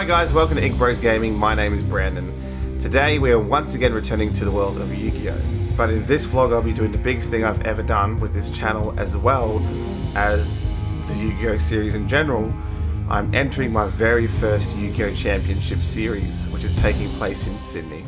guys, welcome to Bros.Gaming. My name is Brandon. Today we are once again returning to the world of Yu-Gi-Oh! But in this vlog I'll be doing the biggest thing I've ever done with this channel, as well as the Yu-Gi-Oh! Series in general. I'm entering my very first Yugioh Championship Series, which is taking place in Sydney.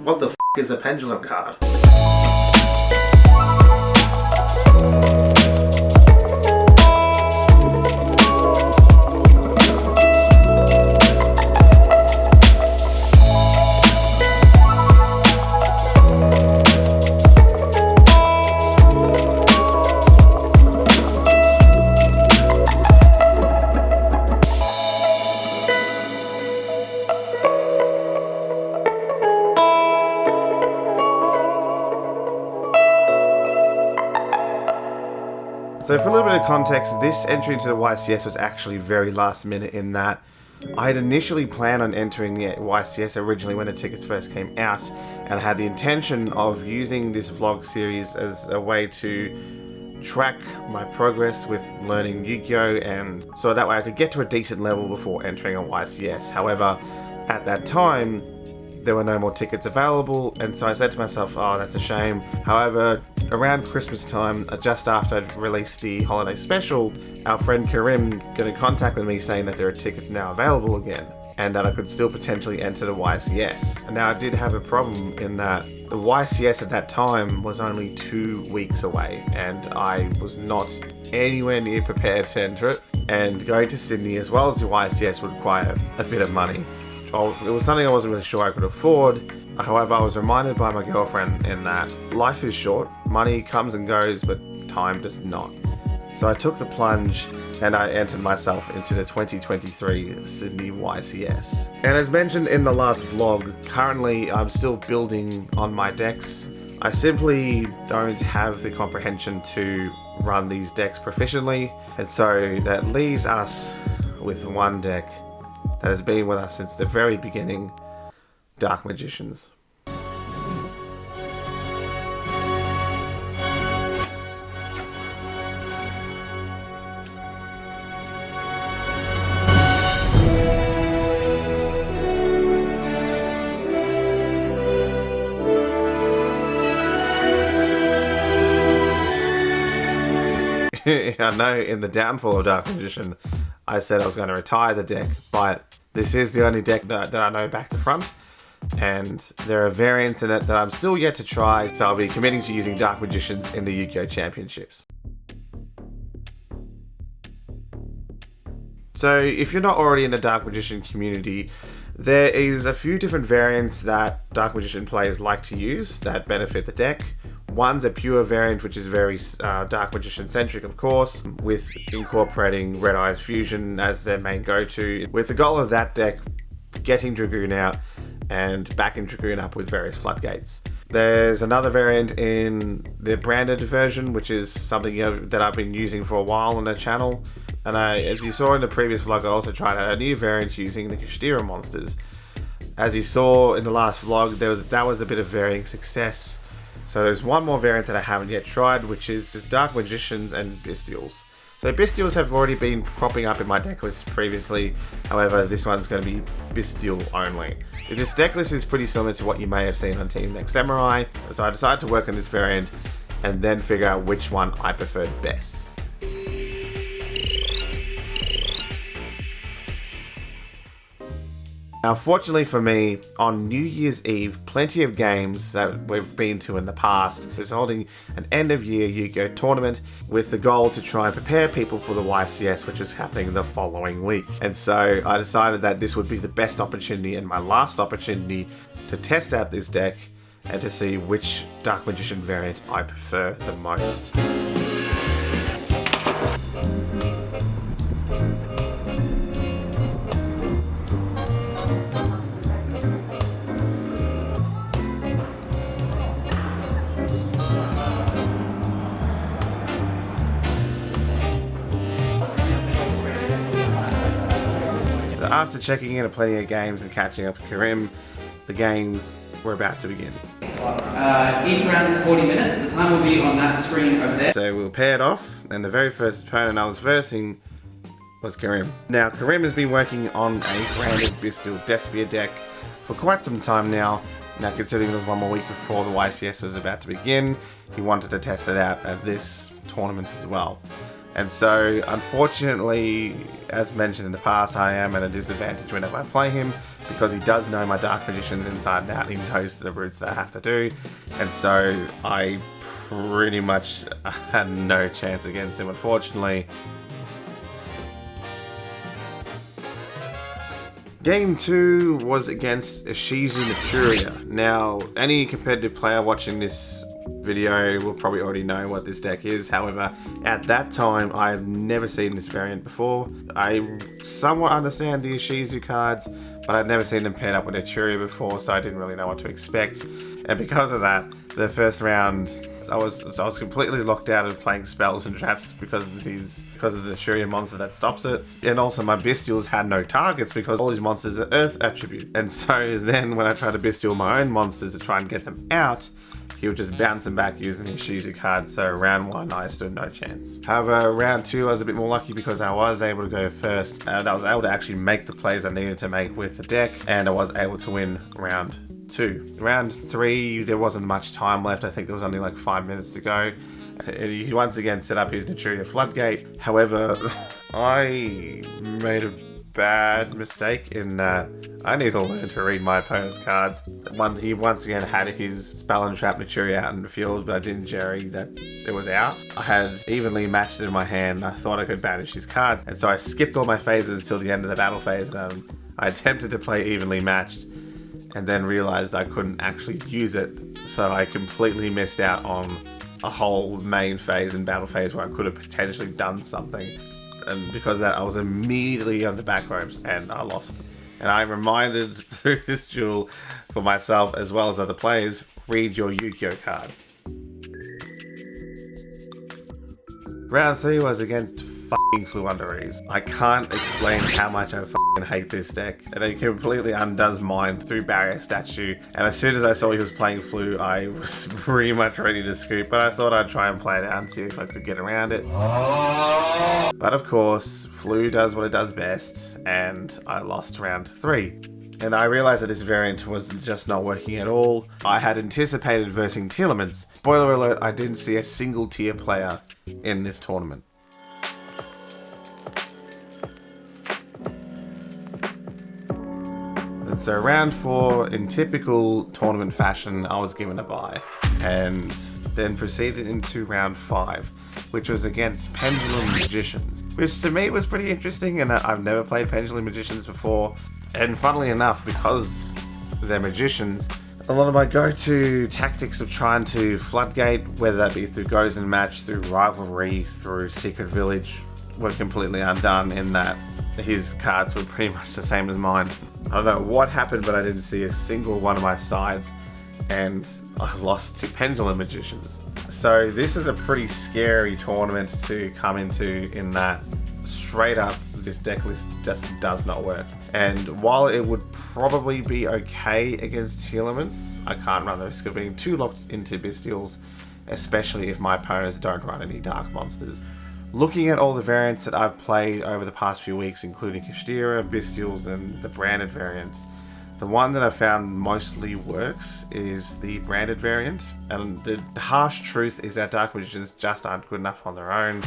What the f*** is a pendulum card? So for a little bit of context, this entry into the YCS was actually very last minute in that I had initially planned on entering the YCS originally when the tickets first came out, and I had the intention of using this vlog series as a way to track my progress with learning Yu-Gi-Oh! And so that way I could get to a decent level before entering a YCS. However, at that time, there were no more tickets available, and so I said to myself, oh, that's a shame. However, around Christmas time, just after I'd released the holiday special, our friend Karim got in contact with me saying that there are tickets now available again, and that I could still potentially enter the YCS. And now I did have a problem in that the YCS at that time was only 2 weeks away, and I was not anywhere near prepared to enter it, and going to Sydney as well as the YCS would require a bit of money. It was something I wasn't really sure I could afford. However, I was reminded by my girlfriend in that life is short, money comes and goes, but time does not. So I took the plunge and I entered myself into the 2023 Sydney YCS. And as mentioned in the last vlog, currently I'm still building on my decks. I simply don't have the comprehension to run these decks proficiently, and so that leaves us with one deck that has been with us since the very beginning, Dark Magicians. I know in the downfall of Dark Magician, I said I was going to retire the deck, but this is the only deck that I know back to front, and there are variants in it that I'm still yet to try, so I'll be committing to using Dark Magicians in the Yugioh Championships. So if you're not already in the Dark Magician community, there is a few different variants that Dark Magician players like to use that benefit the deck. One's a pure variant, which is very Dark Magician centric, of course, with incorporating Red Eyes Fusion as their main go-to, with the goal of that deck getting Dragoon out and backing Dragoon up with various floodgates. There's another variant in the branded version, which is something that I've been using for a while on the channel. And as you saw in the previous vlog, I also tried out a new variant using the Kashtira monsters. As you saw in the last vlog, that was a bit of varying success. So there's one more variant that I haven't yet tried, which is Dark Magicians and Bestials. So Bestials have already been popping up in my deck list previously, however this one's going to be Bestial only. This deck list is pretty similar to what you may have seen on Team Next Samurai, so I decided to work on this variant and then figure out which one I preferred best. Now, fortunately for me, on New Year's Eve, plenty of games that we've been to in the past was holding an end-of-year Yu-Gi-Oh! Tournament with the goal to try and prepare people for the YCS, which was happening the following week. And so I decided that this would be the best opportunity and my last opportunity to test out this deck and to see which Dark Magician variant I prefer the most. after checking in at plenty of games and catching up with Karim, the games were about to begin. Each round is 40 minutes. The time will be on that screen over there. So we were paired off, and the very first opponent I was versing was Karim. Now, Karim has been working on a branded BYSTIAL Despia deck for quite some time now. Now, considering it was one more week before the YCS was about to begin, he wanted to test it out at this tournament as well. And so, unfortunately, as mentioned in the past, I am at a disadvantage whenever I play him because he does know my Dark Magicians inside and out. He knows the routes that I have to do. And so, I pretty much had no chance against him, unfortunately. Game 2 was against ISHIZU NATURIA. Now, any competitive player watching this video will probably already know what this deck is. However, at that time, I've never seen this variant before. I somewhat understand the ISHIZU cards, but I'd never seen them paired up with NATURIA before, so I didn't really know what to expect. And because of that, the first round, I was completely locked out of playing spells and traps because of the NATURIA monster that stops it. And also my BYSTIALs had no targets because all these monsters are Earth attribute. And so then when I tried to BYSTIAL my own monsters to try and get them out, he would just bounce them back using his ISHIZU cards, so round 1 I stood no chance. However, round 2 I was a bit more lucky because I was able to go first, and I was able to actually make the plays I needed to make with the deck, and I was able to win round 2. Round 3, there wasn't much time left. I think there was only like 5 minutes to go. He once again set up his NATURIA floodgate. However, I made a bad mistake in that I need to learn to read my opponent's cards. He once again had his spell and trap NATURIA out in the field, but I didn't jerry that it was out. I had evenly matched it in my hand. I thought I could banish his cards, and so I skipped all my phases until the end of the battle phase. And I attempted to play evenly matched, and then realized I couldn't actually use it, so I completely missed out on a whole main phase and battle phase where I could have potentially done something. And because of that, I was immediately on the back ropes and I lost. And I'm reminded through this duel for myself as well as other players, read your Yugioh cards. Round 3 was against f***ing Fluunderies. I can't explain how much I f***ing hate this deck. And it completely undoes mine through Barrier Statue. And as soon as I saw he was playing Flu, I was pretty much ready to scoop. But I thought I'd try and play it out and see if I could get around it. But of course, Flu does what it does best, and I lost round 3. And I realized that this variant was just not working at all. I had anticipated versing Telements. Spoiler alert, I didn't see a single tier player in this tournament. And so round 4, in typical tournament fashion, I was given a bye. And then proceeded into round 5, which was against Pendulum Magicians. Which to me was pretty interesting in that I've never played Pendulum Magicians before. And funnily enough, because they're magicians, a lot of my go-to tactics of trying to floodgate, whether that be through Goes and Match, through Rivalry, through Secret Village, were completely undone in that his cards were pretty much the same as mine. I don't know what happened, but I didn't see a single one of my sides, and I lost to Pendulum Magicians. So this is a pretty scary tournament to come into in that straight up this deck list just does not work. And while it would probably be okay against Telements, I can't run the risk of being too locked into BYSTIALs, especially if my opponents don't run any dark monsters. Looking at all the variants that I've played over the past few weeks, including Kashtira, BYSTIALs, and the branded variants, the one that I found mostly works is the branded variant. And the harsh truth is that Dark Magicians just aren't good enough on their own,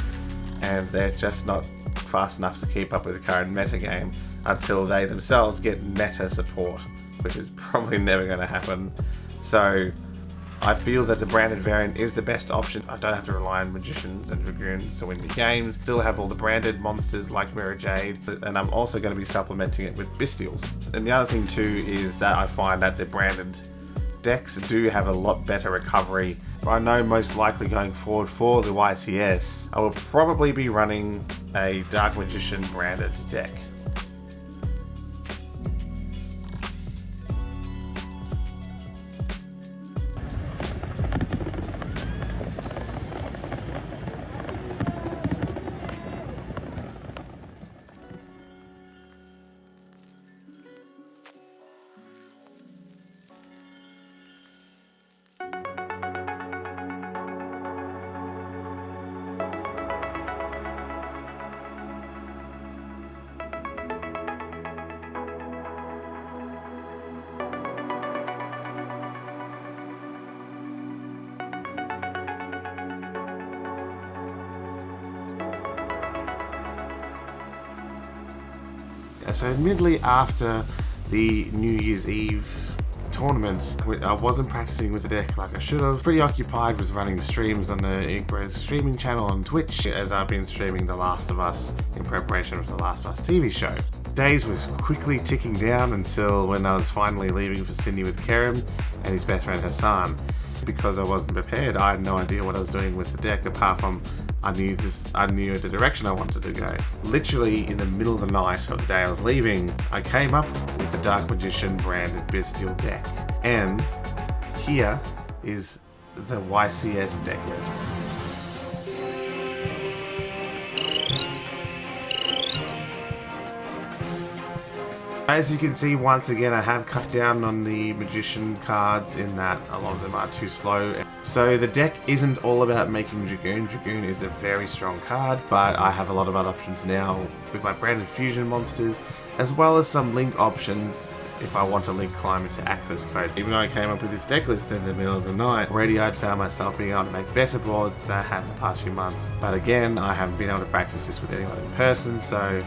and they're just not fast enough to keep up with the current meta game until they themselves get meta support, which is probably never going to happen. So I feel that the branded variant is the best option. I don't have to rely on Magicians and Dragoons to win the games. Still have all the branded monsters like Mirror Jade, and I'm also going to be supplementing it with BYSTIALs. And the other thing too is that I find that the branded decks do have a lot better recovery. I know most likely going forward for the YCS, I will probably be running a Dark Magician branded deck. So admittedly, after the New Year's Eve tournaments, I wasn't practicing with the deck like I should have. Pretty occupied with running streams on the Bros streaming channel on Twitch, as I've been streaming The Last of Us in preparation for The Last of Us TV show. Days was quickly ticking down until when I was finally leaving for Sydney with Kerem and his best friend Hassan. Because I wasn't prepared, I had no idea what I was doing with the deck, apart from I knew the direction I wanted to go. Literally in the middle of the night of the day I was leaving, I came up with the Dark Magician branded BYSTIAL deck. And here is the YCS deck list. As you can see, once again, I have cut down on the Magician cards in that a lot of them are too slow. So the deck isn't all about making Dragoon. Dragoon is a very strong card, but I have a lot of other options now with my branded fusion monsters, as well as some link options if I want to link Climber to access codes. Even though I came up with this deck list in the middle of the night, already I'd found myself being able to make better boards than I had in the past few months. But again, I haven't been able to practice this with anyone in person, so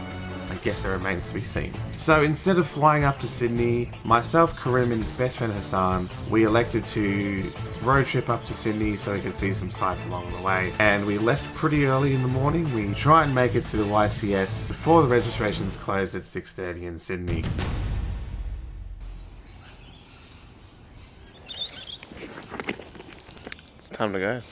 I guess it remains to be seen. So instead of flying up to Sydney, myself, Karim, and his best friend Hassan, we elected to road trip up to Sydney so we could see some sights along the way. And we left pretty early in the morning. We try and make it to the YCS before the registrations closed at 6:30 in Sydney. It's time to go.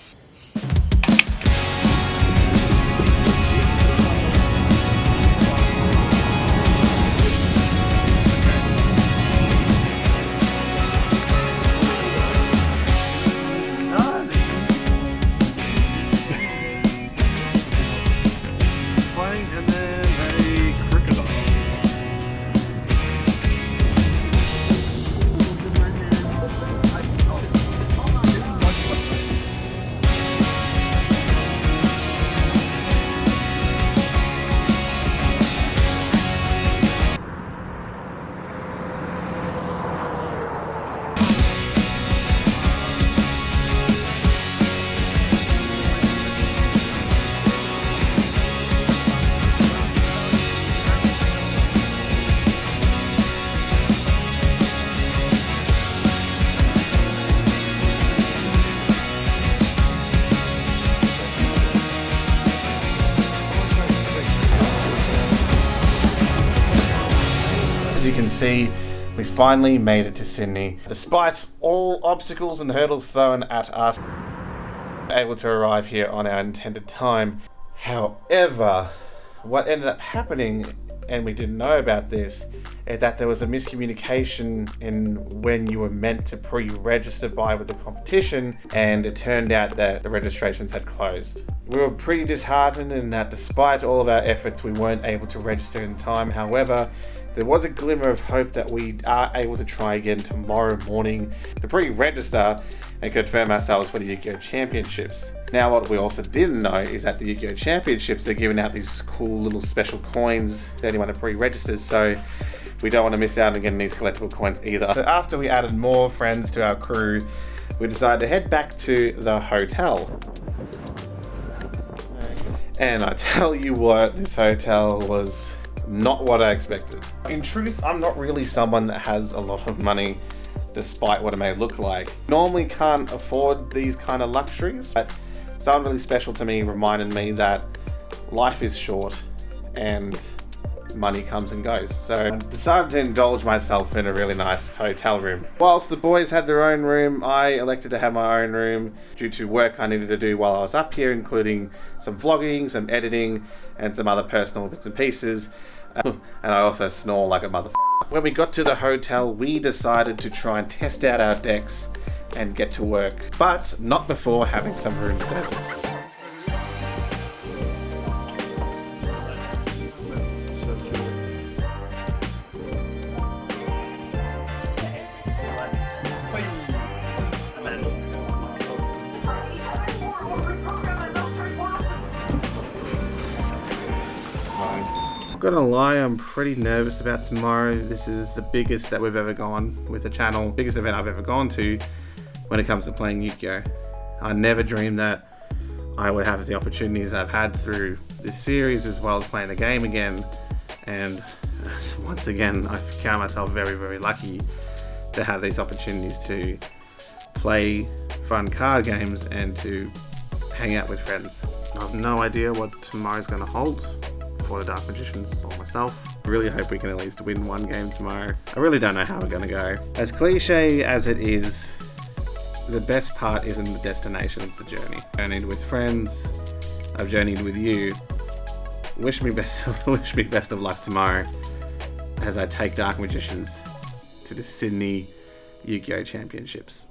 As you can see, we finally made it to Sydney. Despite all obstacles and hurdles thrown at us, we were able to arrive here on our intended time. However, what ended up happening, and we didn't know about this, is that there was a miscommunication in when you were meant to pre-register by with the competition, and it turned out that the registrations had closed. We were pretty disheartened in that despite all of our efforts, we weren't able to register in time. However, there was a glimmer of hope that we are able to try again tomorrow morning to pre-register and confirm ourselves for the Yugioh Championships. Now, what we also didn't know is that the Yugioh Championships, they're giving out these cool little special coins to anyone that pre-registers, so we don't want to miss out on getting these collectible coins either. So after we added more friends to our crew, we decided to head back to the hotel. And I tell you what, this hotel was not what I expected. In truth, I'm not really someone that has a lot of money, despite what it may look like. Normally can't afford these kind of luxuries, but someone really special to me reminded me that life is short and money comes and goes. So I decided to indulge myself in a really nice hotel room. Whilst the boys had their own room, I elected to have my own room due to work I needed to do while I was up here, including some vlogging, some editing, and some other personal bits and pieces. And I also snore like a motherfucker. When we got to the hotel, we decided to try and test out our decks and get to work, but not before having some room service. Not gonna lie, I'm pretty nervous about tomorrow. This is the biggest that we've ever gone with the channel, biggest event I've ever gone to when it comes to playing Yugioh. I never dreamed that I would have the opportunities I've had through this series, as well as playing the game again, and once again, I count myself very, very lucky to have these opportunities to play fun card games and to hang out with friends. I have no idea what tomorrow's going to hold for the Dark Magicians or myself. I really hope we can at least win one game tomorrow. I really don't know how we're going to go. As cliche as it is, the best part isn't the destination, it's the journey. I've journeyed with friends, I've journeyed with you. Wish me best of luck tomorrow as I take Dark Magicians to the Sydney Yugioh Championships.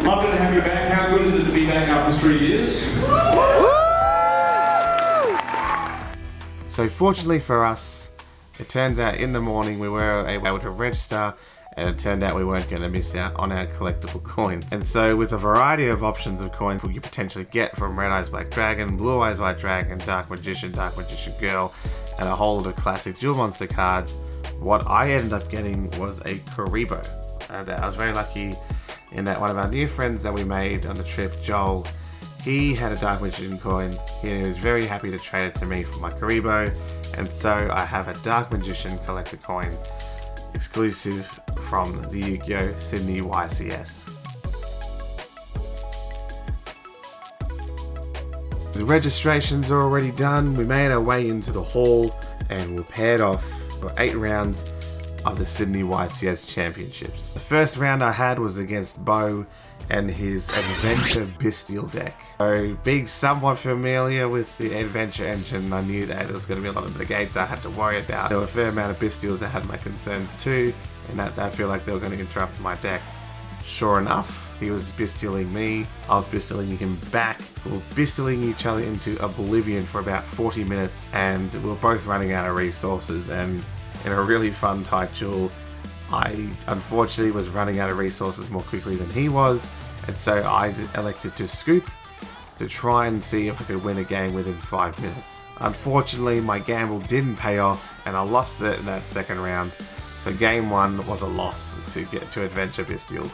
Lovely to have you back. How good is it to be back after 3 years? So fortunately for us, it turns out in the morning we were able to register, and it turned out we weren't going to miss out on our collectible coins. And so with a variety of options of coins you potentially get from Red Eyes Black Dragon, Blue Eyes White Dragon, Dark Magician Girl, and a whole lot of classic Duel Monster cards, what I ended up getting was a Karibo. And I was very lucky in that one of our new friends that we made on the trip, Joel, he had a Dark Magician coin. He was very happy to trade it to me for my Karibo, and so I have a Dark Magician collector coin exclusive from the Yugioh Sydney YCS. The registrations are already done. We made our way into the hall and we're paired off for 8 rounds of the Sydney YCS Championships. The first round I had was against Bo and his Adventure Bestial deck. So being somewhat familiar with the Adventure engine, I knew that there was going to be a lot of negates I had to worry about. There were a fair amount of Bestials that had my concerns too, and that I feel like they were going to interrupt my deck. Sure enough, he was Bestialing me, I was Bestialing him back. We were Bestialing each other into oblivion for about 40 minutes, and we were both running out of resources, and in a really fun tight duel, I unfortunately was running out of resources more quickly than he was, and so I elected to scoop to try and see if I could win a game within 5 minutes. Unfortunately, my gamble didn't pay off and I lost it in that second round, so game 1 was a loss to get to Adventure Bestials.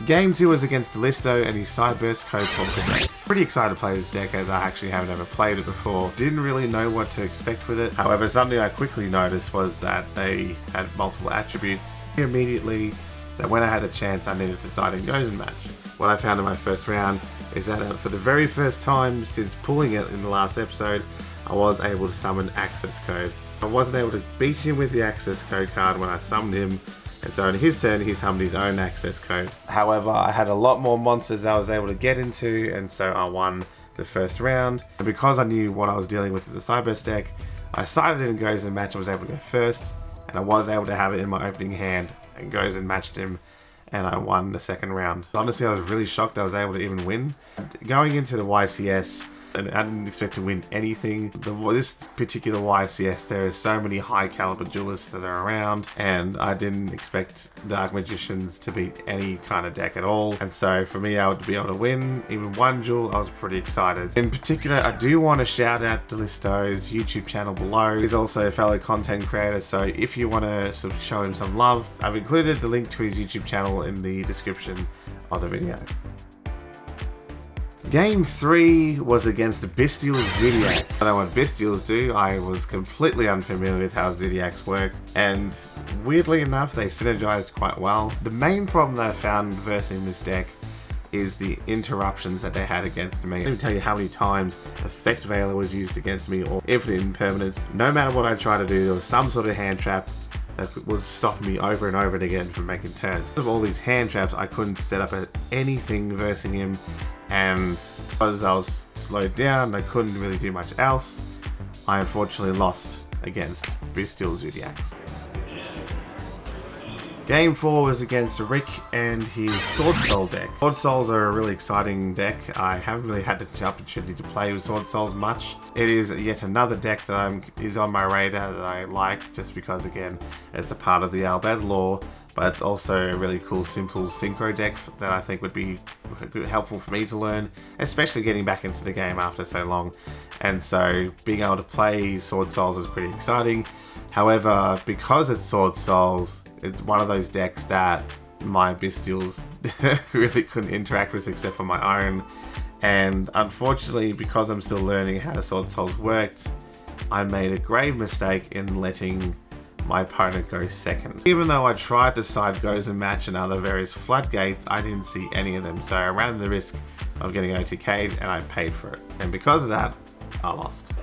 Game 2 was against Listo and his Sideburst Code Talker deck. Pretty excited to play this deck as I actually haven't ever played it before. Didn't really know what to expect with it. However, something I quickly noticed was that they had multiple attributes. Immediately, that when I had a chance I needed to side and Gozen match. What I found in my first round is that for the very first time since pulling it in the last episode, I was able to summon Access Code. I wasn't able to beat him with the Access Code card when I summoned him, and so on his turn he summoned his own access code. However, I had a lot more monsters I was able to get into, and so I won the first round. And because I knew what I was dealing with the Cyburst deck, I sided in Gozen match and was able to go first, and I was able to have it in my opening hand, and Gozen matched him, and I won the second round. Honestly, I was really shocked I was able to even win. Going into the YCS, and I didn't expect to win anything. This particular YCS, there are so many high caliber duelists that are around, and I didn't expect Dark Magicians to beat any kind of deck at all. And so for me, I would be able to win even one duel. I was pretty excited. In particular, I do want to shout out to Listo's YouTube channel below. He's also a fellow content creator, so if you want to sort of show him some love, I've included the link to his YouTube channel in the description of the video. Game 3 was against BYSTIAL ZOODIAC. I don't know what BYSTIALs do. I was completely unfamiliar with how ZOODIACs worked, and weirdly enough they synergized quite well. The main problem that I found versing this deck is the interruptions that they had against me. I can't tell you how many times Effect Veiler was used against me, or Infinite Impermanence. No matter what I tried to do, there was some sort of hand trap that would stop me over and over again from making turns. Because of all these hand traps, I couldn't set up anything versing him, and because I was slowed down, I couldn't really do much else. I unfortunately lost against BYSTIAL ZOODIACs. Game 4 was against Rick and his Sword Soul deck. Sword Souls are a really exciting deck. I haven't really had the opportunity to play with Sword Souls much. It is yet another deck that is on my radar that I like, just because again, it's a part of the Albaz lore, but it's also a really cool simple synchro deck that I think would be helpful for me to learn, especially getting back into the game after so long. And so being able to play Sword Souls is pretty exciting. However, because it's Sword Souls, it's one of those decks that my BYSTIALs really couldn't interact with except for my own. And unfortunately, because I'm still learning how the Sword Souls worked, I made a grave mistake in letting my opponent go second. Even though I tried to side goes and match and other various floodgates, I didn't see any of them. So I ran the risk of getting OTK'd and I paid for it. And because of that, I lost.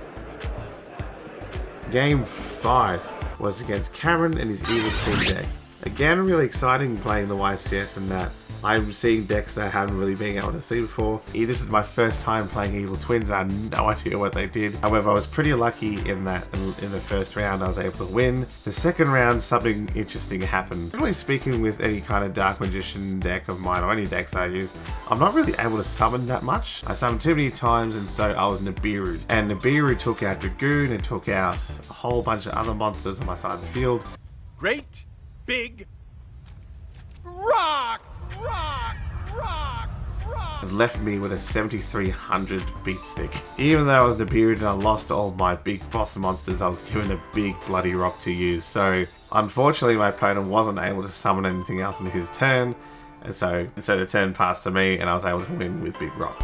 Game 5 was against Cameron and his Evil Twin deck. Again, really exciting playing the YCS in that I'm seeing decks that I haven't really been able to see before. This is my first time playing Evil Twins. I had no idea what they did. However, I was pretty lucky in that in the first round I was able to win. The second round, something interesting happened. Generally speaking, with any kind of Dark Magician deck of mine, or any decks I use, I'm not really able to summon that much. I summoned too many times, and so I was Nibiru. And Nibiru took out Dragoon and took out a whole bunch of other monsters on my side of the field. Great big rock! Left me with a 7300 beat stick. Even though I was Nibiru and I lost all my big boss monsters, I was given a big bloody rock to use. So unfortunately my opponent wasn't able to summon anything else in his turn, and so the turn passed to me and I was able to win with Big Rock.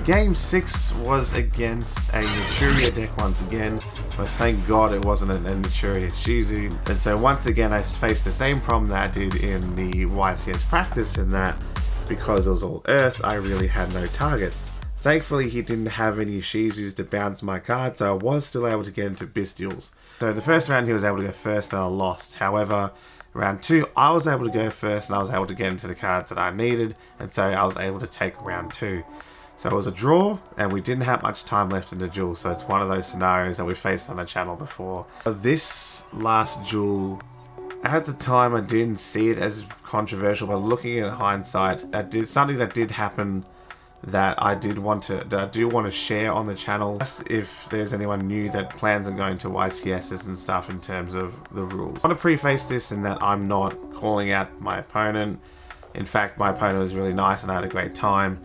Game 6 was against a NATURIA deck once again, but thank God it wasn't a NATURIA ISHIZU. And so once again I faced the same problem that I did in the YCS practice, in that because it was all Earth, I really had no targets. Thankfully he didn't have any ISHIZUs to bounce my card, so I was still able to get into BYSTIALs. So the first round he was able to go first and I lost. However, round 2 I was able to go first and I was able to get into the cards that I needed, and so I was able to take round 2. So it was a draw, and we didn't have much time left in the duel, so it's one of those scenarios that we faced on the channel before. This last duel, at the time I didn't see it as controversial, but looking at hindsight, something that did happen that I do want to share on the channel. Just if there's anyone new that plans on going to YCSs and stuff in terms of the rules. I want to preface this in that I'm not calling out my opponent. In fact, my opponent was really nice and I had a great time.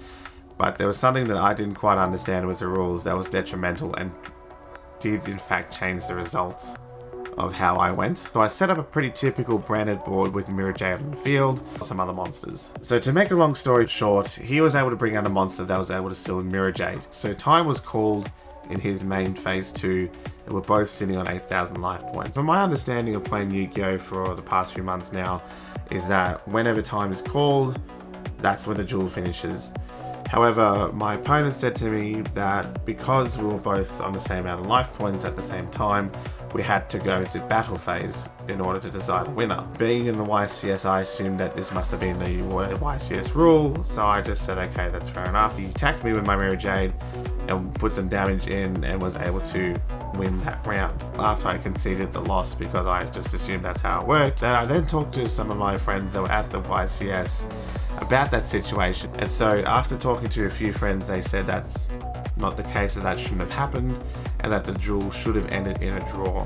But there was something that I didn't quite understand with the rules that was detrimental and did in fact change the results of how I went. So I set up a pretty typical branded board with Mirror Jade on the field, some other monsters. So to make a long story short, he was able to bring out a monster that was able to steal Mirror Jade. So time was called in his main phase 2, and we're both sitting on 8,000 life points. So my understanding of playing Yu-Gi-Oh for the past few months now is that whenever time is called, that's when the duel finishes. However, my opponent said to me that because we were both on the same amount of life points at the same time, we had to go to battle phase in order to decide a winner. Being in the YCS, I assumed that this must have been the YCS rule, so I just said, okay, that's fair enough. He attacked me with my Mirror Jade and put some damage in and was able to win that round after I conceded the loss, because I just assumed that's how it worked. And I then talked to some of my friends that were at the YCS about that situation, and so after talking to a few friends, they said that's not the case, that shouldn't have happened, and that the duel should have ended in a draw.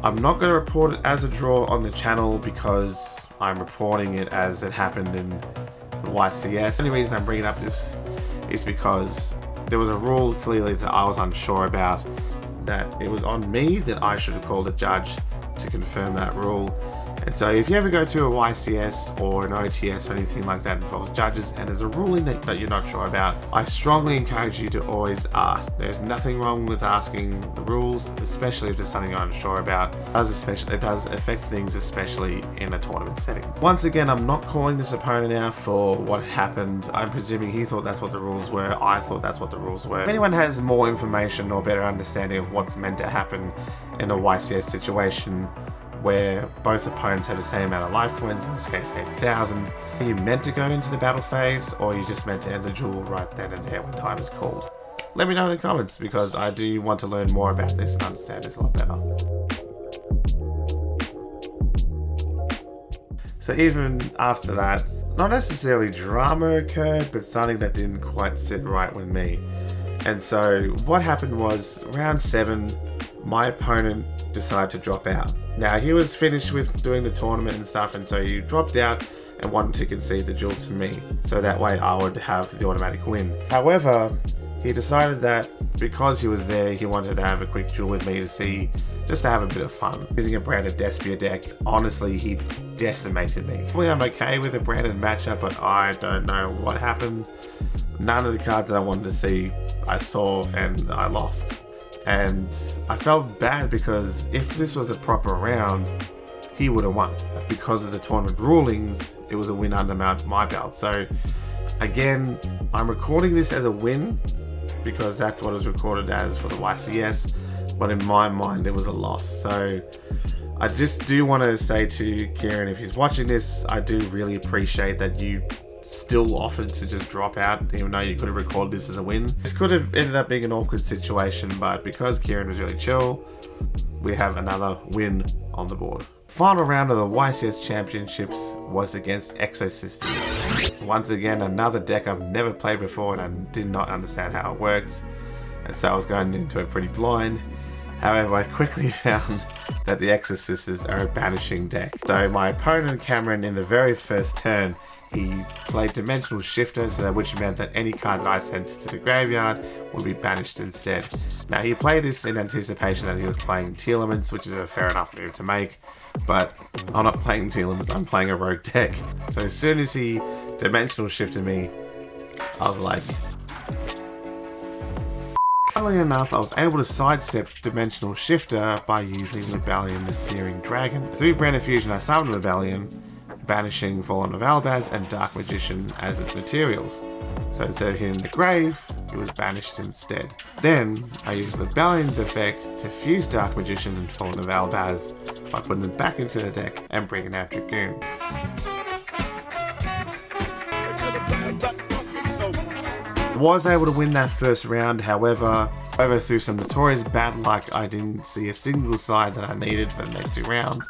I'm not going to report it as a draw on the channel because I'm reporting it as it happened in the YCS. The only reason I'm bringing up this is because there was a rule clearly that I was unsure about, that it was on me that I should have called a judge to confirm that rule. And so if you ever go to a YCS or an OTS or anything like that involves judges and there's a ruling that you're not sure about, I strongly encourage you to always ask. There's nothing wrong with asking the rules, especially if there's something you're unsure about. It does affect things, especially in a tournament setting. Once again, I'm not calling this opponent out for what happened. I'm presuming he thought that's what the rules were. I thought that's what the rules were. If anyone has more information or better understanding of what's meant to happen in a YCS situation where both opponents have the same amount of life points, in this case 8,000. Are you meant to go into the battle phase, or are you just meant to end the duel right then and there when time is called? Let me know in the comments, because I do want to learn more about this and understand this a lot better. So even after that, not necessarily drama occurred, but something that didn't quite sit right with me. And so what happened was, round 7, my opponent decided to drop out. Now, he was finished with doing the tournament and stuff, and so he dropped out and wanted to concede the duel to me, so that way I would have the automatic win. However, he decided that because he was there, he wanted to have a quick duel with me just to have a bit of fun. Using a branded Despia deck, honestly, he decimated me. Well, I'm okay with a branded matchup, but I don't know what happened. None of the cards that I wanted to see, I saw, and I lost. And I felt bad because if this was a proper round, he would have won. Because of the tournament rulings, it was a win under my belt. So again, I'm recording this as a win because that's what it was recorded as for the YCS, but in my mind it was a loss. So I just do want to say to Kieran, if he's watching this, I do really appreciate that you still offered to just drop out, even though you could have recorded this as a win. This could have ended up being an awkward situation, but because Kieran was really chill, we have another win on the board. Final round of the YCS Championships was against Exosystem. Once again, another deck I've never played before and I did not understand how it worked, and so I was going into it pretty blind. However, I quickly found that the Exorcists are a banishing deck. So my opponent Cameron, in the very first turn, he played Dimensional Shifter, which meant that any card that I sent to the graveyard would be banished instead. Now, he played this in anticipation that he was playing Telements, which is a fair enough move to make, but I'm not playing Telements, I'm playing a rogue deck. So as soon as he Dimensional Shifted me, I was like, funnily enough, I was able to sidestep Dimensional Shifter by using Rebellion the Searing Dragon. Through Branded Fusion, I summoned Rebellion, banishing Fallen of Albaz and Dark Magician as its materials. So instead of hitting the grave, it was banished instead. Then I used Rebellion's effect to fuse Dark Magician and Fallen of Albaz by putting them back into the deck and bringing out Dragoon. Was able to win that first round, however, through some notorious bad luck, I didn't see a single side that I needed for the next 2 rounds,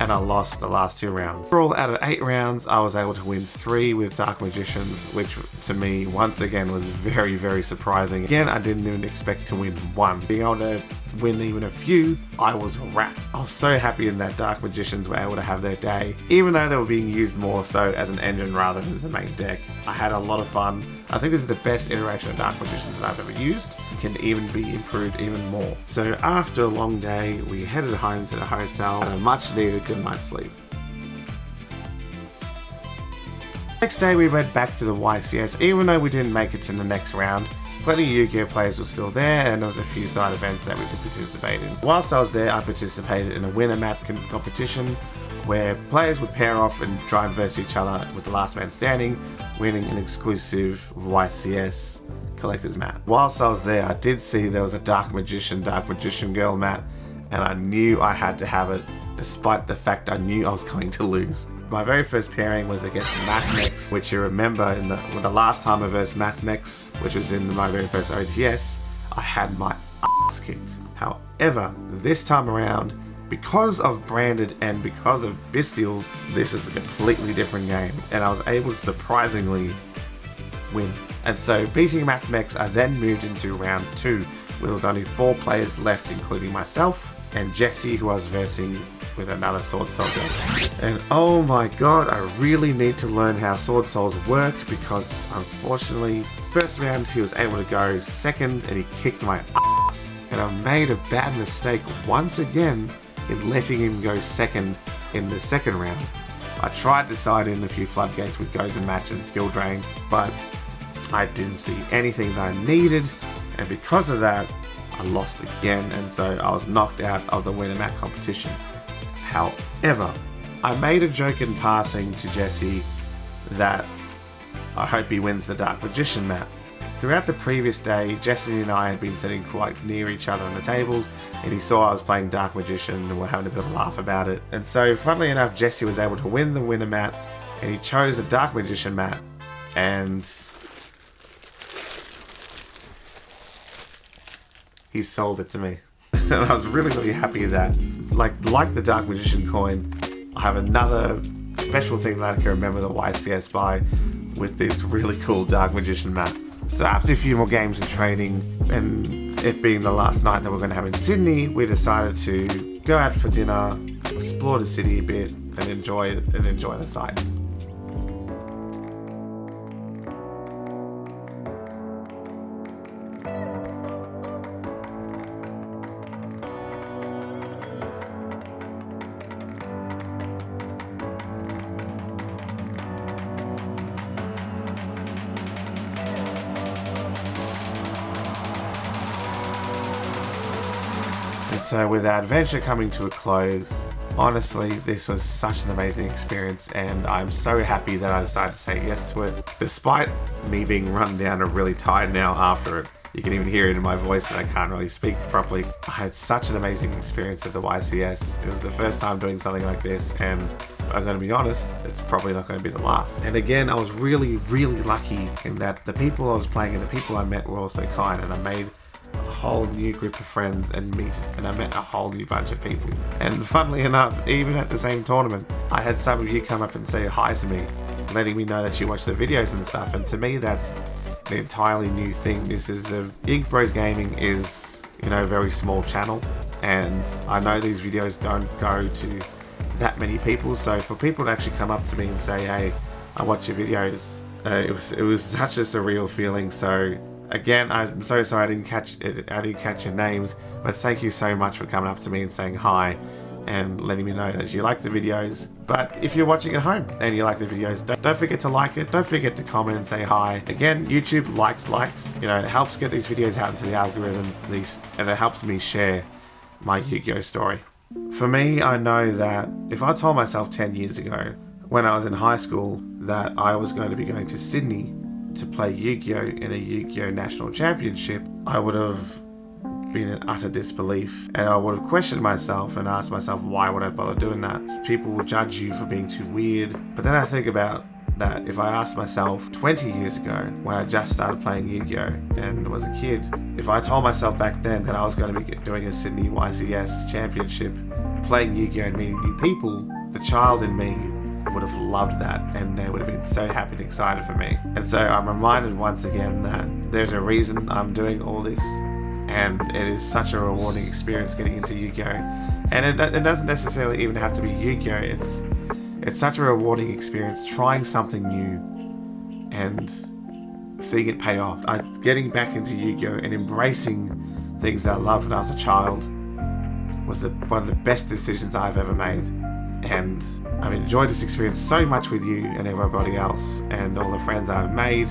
and I lost the last 2 rounds. Overall, out of 8 rounds, I was able to win 3 with Dark Magicians, which to me, once again, was very, very surprising. Again, I didn't even expect to win 1. Being able to win even a few, I was wrapped. I was so happy in that Dark Magicians were able to have their day, even though they were being used more so as an engine rather than as a main deck. I had a lot of fun. I think this is the best iteration of Dark Magicians that I've ever used. It can even be improved even more. So after a long day, we headed home to the hotel and a much needed good night's sleep. Next day we went back to the YCS, even though we didn't make it to the next round. Plenty of Yu-Gi-Oh players were still there, and there was a few side events that we could participate in. Whilst I was there, I participated in a winner map competition where players would pair off and try and verse each other with the last man standing, winning an exclusive YCS collector's mat. Whilst I was there, I did see there was a Dark Magician Girl mat, and I knew I had to have it, despite the fact I knew I was going to lose. My very first pairing was against Mathmex, which you remember the last time I versed Mathmex, which was in my very first OTS, I had my ass kicked. However, this time around, because of Branded and because of Bestials, this was a completely different game, and I was able to surprisingly win. And so, beating Mathmex, I then moved into round 2, where there was only 4 players left, including myself and Jesse, who I was versing with another Sword Soul deck. And oh my god, I really need to learn how Sword Souls work, because unfortunately, first round he was able to go second and he kicked my ass. And I made a bad mistake once again in letting him go second in the second round. I tried to side in a few floodgates with Goes and Match and Skill Drain, but I didn't see anything that I needed, and because of that, I lost again, and so I was knocked out of the winner mat competition. However, I made a joke in passing to Jesse that I hope he wins the Dark Magician mat. Throughout the previous day, Jesse and I had been sitting quite near each other on the tables, and he saw I was playing Dark Magician and we're having a bit of a laugh about it. And so, funnily enough, Jesse was able to win the winner mat, and he chose a Dark Magician mat, and he sold it to me. And I was really happy that, like the Dark Magician coin, I have another special thing that I can remember the YCS by with this really cool Dark Magician mat. So after a few more games and training, and it being the last night that we're going to have in Sydney, we decided to go out for dinner, explore the city a bit, and enjoy the sights. And so with our adventure coming to a close, honestly, this was such an amazing experience, and I'm so happy that I decided to say yes to it. Despite me being run down and really tired now after it, you can even hear it in my voice that I can't really speak properly. I had such an amazing experience at the YCS. It was the first time doing something like this, and I'm going to be honest, it's probably not going to be the last. And again, I was really lucky in that the people I was playing and the people I met were also kind, and I made a whole new group of friends and I met a whole new bunch of people. And funnily enough, even at the same tournament, I had some of you come up and say hi to me, letting me know that you watch the videos and stuff, and to me that's an entirely new thing. This is Bros.Gaming is, you know, a very small channel, and I know these videos don't go to that many people, so for people to actually come up to me and say, hey, I watch your videos, it was such a surreal feeling. So again, I'm so sorry I didn't catch your names, but thank you so much for coming up to me and saying hi and letting me know that you like the videos. But if you're watching at home and you like the videos, don't forget to like it, don't forget to comment and say hi. Again, YouTube likes, you know, it helps get these videos out into the algorithm, and it helps me share my Yu-Gi-Oh story. For me, I know that if I told myself 10 years ago, when I was in high school, that I was going to be going to Sydney to play Yu-Gi-Oh in a Yu-Gi-Oh National Championship, I would have been in utter disbelief, and I would have questioned myself and asked myself, why would I bother doing that? People will judge you for being too weird. But then I think about that if I asked myself 20 years ago, when I just started playing Yu-Gi-Oh and was a kid, if I told myself back then that I was going to be doing a Sydney YCS championship, playing Yu-Gi-Oh and meeting new people, the child in me would have loved that, and they would have been so happy and excited for me. And so I'm reminded once again that there's a reason I'm doing all this, and it is such a rewarding experience getting into Yu-Gi-Oh. And it doesn't necessarily even have to be Yu-Gi-Oh. It's such a rewarding experience trying something new and seeing it pay off. Getting back into Yu-Gi-Oh and embracing things that I loved when I was a child was one of the best decisions I've ever made. And I've enjoyed this experience so much with you and everybody else and all the friends I've made,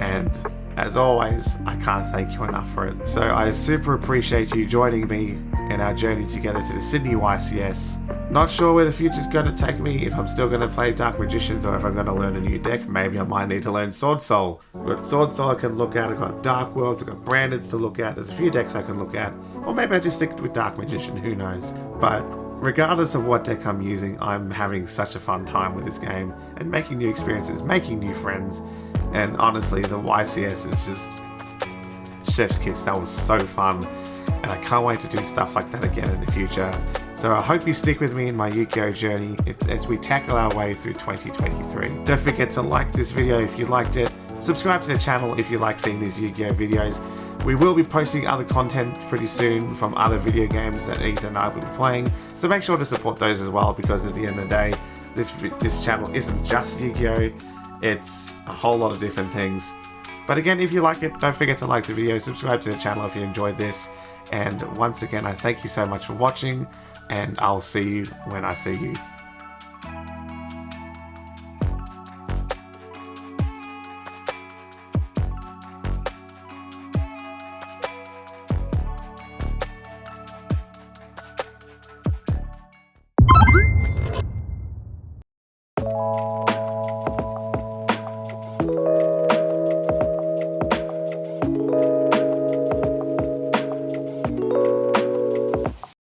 and as always, I can't thank you enough for it. So I super appreciate you joining me in our journey together to the Sydney YCS. Not sure where the future's going to take me, if I'm still going to play Dark Magicians or if I'm going to learn a new deck. Maybe I might need to learn Sword Soul. I've got Sword Soul I can look at, I've got Dark Worlds, I've got Brandeds to look at, there's a few decks I can look at. Or maybe I just stick with Dark Magician, who knows. But regardless of what deck I'm using, I'm having such a fun time with this game and making new experiences, making new friends. And honestly, the YCS is just chef's kiss. That was so fun, and I can't wait to do stuff like that again in the future. So I hope you stick with me in my Yu-Gi-Oh journey as we tackle our way through 2023. Don't forget to like this video if you liked it. Subscribe to the channel if you like seeing these Yu-Gi-Oh videos. We will be posting other content pretty soon from other video games that Ethan and I will be playing, so make sure to support those as well, because at the end of the day, this channel isn't just Yu-Gi-Oh, it's a whole lot of different things. But again, if you like it, don't forget to like the video, subscribe to the channel if you enjoyed this, and once again, I thank you so much for watching, and I'll see you when I see you.